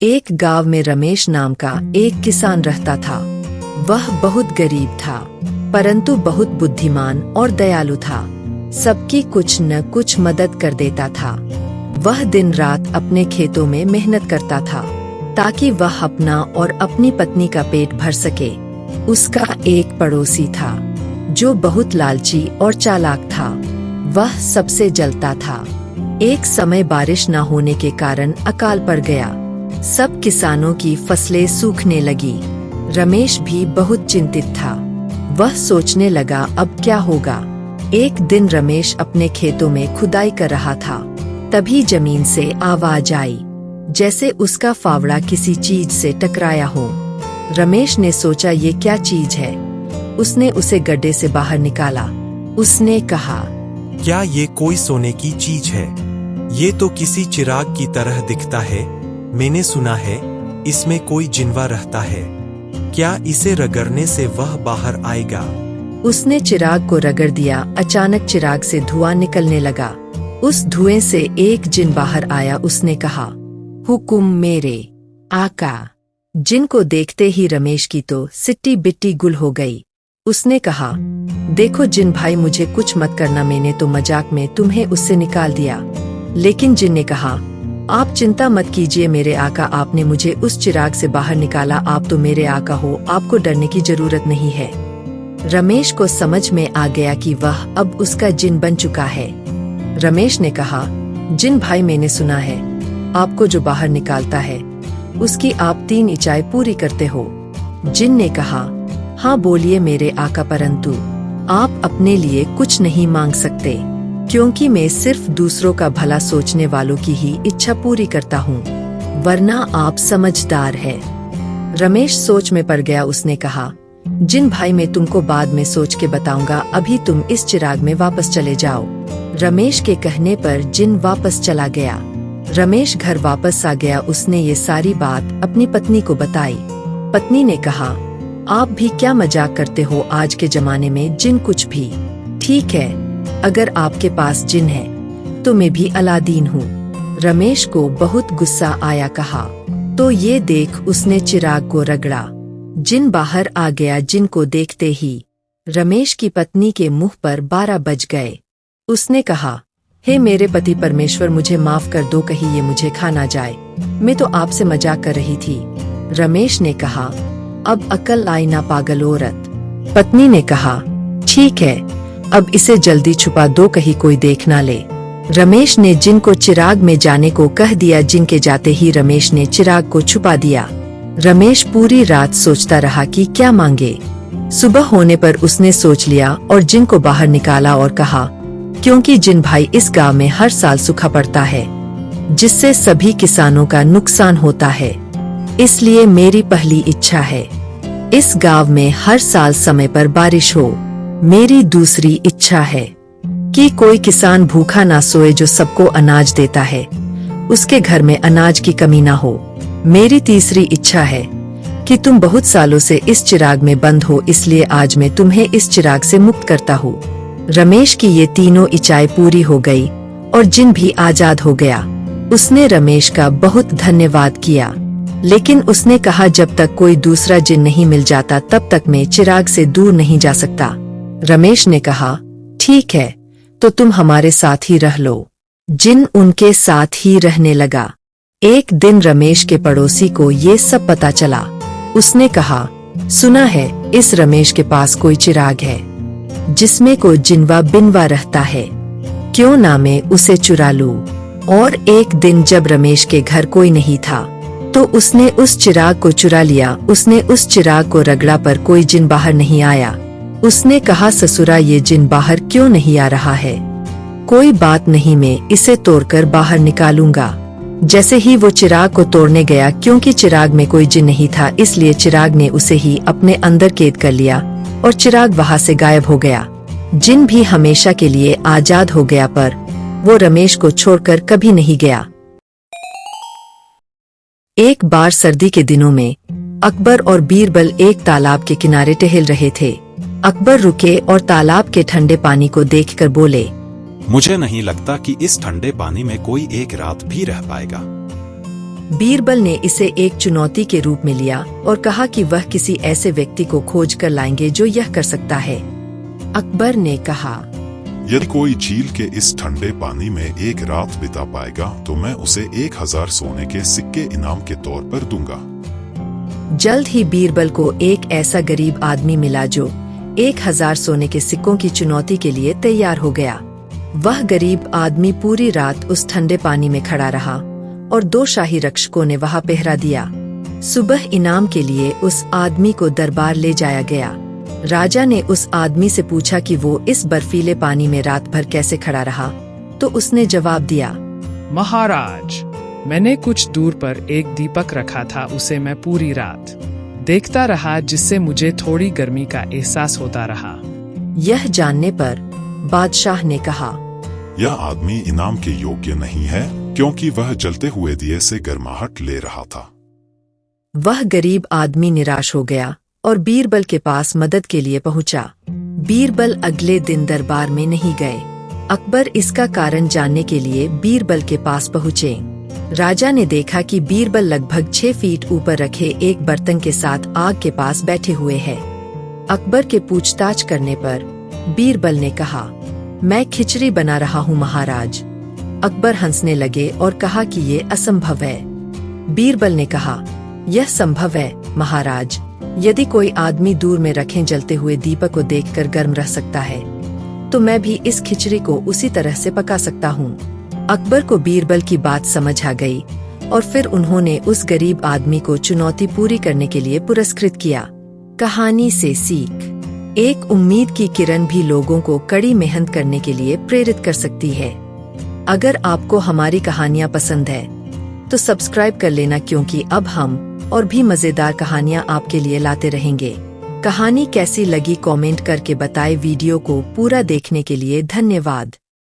एक गांव में रमेश नाम का एक किसान रहता था। वह बहुत गरीब था, परंतु बहुत बुद्धिमान और दयालु था। सबकी कुछ न कुछ मदद कर देता था। वह दिन रात अपने खेतों में मेहनत करता था ताकि वह अपना और अपनी पत्नी का पेट भर सके। उसका एक पड़ोसी था जो बहुत लालची और चालाक था। वह सबसे जलता था। एक समय बारिश न होने के कारण अकाल पड़ गया। सब किसानों की फसलें सूखने लगी। रमेश भी बहुत चिंतित था। वह सोचने लगा अब क्या होगा। एक दिन रमेश अपने खेतों में खुदाई कर रहा था। तभी जमीन से आवाज आई, जैसे उसका फावड़ा किसी चीज से टकराया हो। रमेश ने सोचा ये क्या चीज है। उसने उसे गड्ढे से बाहर निकाला। उसने कहा, क्या ये कोई सोने की चीज है? ये तो किसी चिराग की तरह दिखता है। मैंने सुना है इसमें कोई जिन्वा रहता है। क्या इसे रगड़ने से वह बाहर आएगा? उसने चिराग को रगड़ दिया। अचानक चिराग से धुआं निकलने लगा। उस धुएं से एक जिन बाहर आया। उसने कहा, हुकुम मेरे आका। जिन को देखते ही रमेश की तो सिट्टी बिट्टी गुल हो गई। उसने कहा, देखो जिन भाई, मुझे कुछ मत करना, मैंने तो मजाक में तुम्हें उससे निकाल दिया। लेकिन जिन ने कहा, आप चिंता मत कीजिए मेरे आका, आपने मुझे उस चिराग से बाहर निकाला, आप तो मेरे आका हो, आपको डरने की जरूरत नहीं है। रमेश को समझ में आ गया कि वह अब उसका जिन बन चुका है। रमेश ने कहा, जिन भाई, मैंने सुना है आपको जो बाहर निकालता है उसकी आप 3 इच्छाएं पूरी करते हो। जिन ने कहा, हाँ बोलिए मेरे आका, परंतु आप अपने लिए कुछ नहीं मांग सकते, क्योंकि मैं सिर्फ दूसरों का भला सोचने वालों की ही इच्छा पूरी करता हूँ, वरना आप समझदार है। रमेश सोच में पड़ गया। उसने कहा, जिन भाई, मैं तुमको बाद में सोच के बताऊंगा, अभी तुम इस चिराग में वापस चले जाओ। रमेश के कहने पर जिन वापस चला गया। रमेश घर वापस आ गया। उसने ये सारी बात अपनी पत्नी को बताई। पत्नी ने कहा, आप भी क्या मजाक करते हो, आज के जमाने में जिन कुछ भी। ठीक है, अगर आपके पास जिन है तो मैं भी अलादीन हूँ। रमेश को बहुत गुस्सा आया। कहा, तो ये देख। उसने चिराग को रगड़ा। जिन बाहर आ गया। जिन को देखते ही रमेश की पत्नी के मुंह पर 12 बज गए। उसने कहा, हे मेरे पति परमेश्वर, मुझे माफ कर दो, कहीं ये मुझे खा ना जाए, मैं तो आपसे मजाक कर रही थी। रमेश ने कहा, अब अकल आई ना पागल औरत। पत्नी ने कहा, ठीक है, अब इसे जल्दी छुपा दो, कहीं कोई देख ना ले। रमेश ने जिन को चिराग में जाने को कह दिया। जिन के जाते ही रमेश ने चिराग को छुपा दिया। रमेश पूरी रात सोचता रहा कि क्या मांगे। सुबह होने पर उसने सोच लिया और जिन को बाहर निकाला और कहा, क्योंकि जिन भाई, इस गांव में हर साल सूखा पड़ता है, जिससे सभी किसानों का नुकसान होता है, इसलिए मेरी पहली इच्छा है इस गांव में हर साल समय पर बारिश हो। मेरी दूसरी इच्छा है कि कोई किसान भूखा ना सोए, जो सबको अनाज देता है उसके घर में अनाज की कमी ना हो। मेरी तीसरी इच्छा है कि तुम बहुत सालों से इस चिराग में बंद हो, इसलिए आज मैं तुम्हें इस चिराग से मुक्त करता हूँ। रमेश की ये तीनों इच्छाएं पूरी हो गई और जिन भी आजाद हो गया। उसने रमेश का बहुत धन्यवाद किया, लेकिन उसने कहा, जब तक कोई दूसरा जिन नहीं मिल जाता तब तक मैं चिराग से दूर नहीं जा सकता। रमेश ने कहा, ठीक है, तो तुम हमारे साथ ही रह लो। जिन उनके साथ ही रहने लगा। एक दिन रमेश के पड़ोसी को ये सब पता चला। उसने कहा, सुना है इस रमेश के पास कोई चिराग है जिसमें कोई जिनवा बिनवा रहता है, क्यों ना मैं उसे चुरा लूं। और एक दिन जब रमेश के घर कोई नहीं था तो उसने उस चिराग को चुरा लिया। उसने उस चिराग को रगड़ा पर कोई जिन बाहर नहीं आया। उसने कहा, ससुरा, ये जिन बाहर क्यों नहीं आ रहा है? कोई बात नहीं, मैं इसे तोड़कर बाहर निकालूंगा। जैसे ही वो चिराग को तोड़ने गया, क्योंकि चिराग में कोई जिन नहीं था, इसलिए चिराग ने उसे ही अपने अंदर कैद कर लिया और चिराग वहां से गायब हो गया। जिन भी हमेशा के लिए आजाद हो गया, पर वो रमेश को छोड़कर कभी नहीं गया। एक बार सर्दी के दिनों में अकबर और बीरबल एक तालाब के किनारे टहल रहे थे। अकबर रुके और तालाब के ठंडे पानी को देखकर बोले, मुझे नहीं लगता कि इस ठंडे पानी में कोई एक रात भी रह पाएगा। बीरबल ने इसे एक चुनौती के रूप में लिया और कहा कि वह किसी ऐसे व्यक्ति को खोज कर लाएंगे जो यह कर सकता है। अकबर ने कहा, यदि कोई झील के इस ठंडे पानी में एक रात बिता पाएगा तो मैं उसे 1000 सोने के सिक्के इनाम के तौर पर दूंगा। जल्द ही बीरबल को एक ऐसा गरीब आदमी मिला जो 1000 सोने के सिक्कों की चुनौती के लिए तैयार हो गया। वह गरीब आदमी पूरी रात उस ठंडे पानी में खड़ा रहा और 2 शाही रक्षकों ने वहां पहरा दिया। सुबह इनाम के लिए उस आदमी को दरबार ले जाया गया। राजा ने उस आदमी से पूछा कि वो इस बर्फीले पानी में रात भर कैसे खड़ा रहा, तो उसने जवाब दिया, महाराज, मैंने कुछ दूर पर एक दीपक रखा था, उसे मैं पूरी रात देखता रहा, जिससे मुझे थोड़ी गर्मी का एहसास होता रहा। यह जानने पर बादशाह ने कहा, यह आदमी इनाम के योग्य नहीं है क्योंकि वह जलते हुए दिए से गर्माहट ले रहा था। वह गरीब आदमी निराश हो गया और बीरबल के पास मदद के लिए पहुंचा। बीरबल अगले दिन दरबार में नहीं गए। अकबर इसका कारण जानने के लिए बीरबल के पास पहुंचे। राजा ने देखा कि बीरबल लगभग 6 फीट ऊपर रखे एक बर्तन के साथ आग के पास बैठे हुए हैं। अकबर के पूछताछ करने पर बीरबल ने कहा, मैं खिचड़ी बना रहा हूँ महाराज। अकबर हंसने लगे और कहा कि ये असंभव है। बीरबल ने कहा, यह संभव है महाराज। यदि कोई आदमी दूर में रखे जलते हुए दीपक को देखकर गर्म रह सकता है, तो मैं भी इस खिचड़ी को उसी तरह से पका सकता हूँ। अकबर को बीरबल की बात समझ आ गई और फिर उन्होंने उस गरीब आदमी को चुनौती पूरी करने के लिए पुरस्कृत किया। कहानी से सीख, एक उम्मीद की किरण भी लोगों को कड़ी मेहनत करने के लिए प्रेरित कर सकती है। अगर आपको हमारी कहानियाँ पसंद है तो सब्सक्राइब कर लेना, क्योंकि अब हम और भी मजेदार कहानियाँ आपके लिए लाते रहेंगे। कहानी कैसी लगी कमेंट करके बताएं। वीडियो को पूरा देखने के लिए धन्यवाद।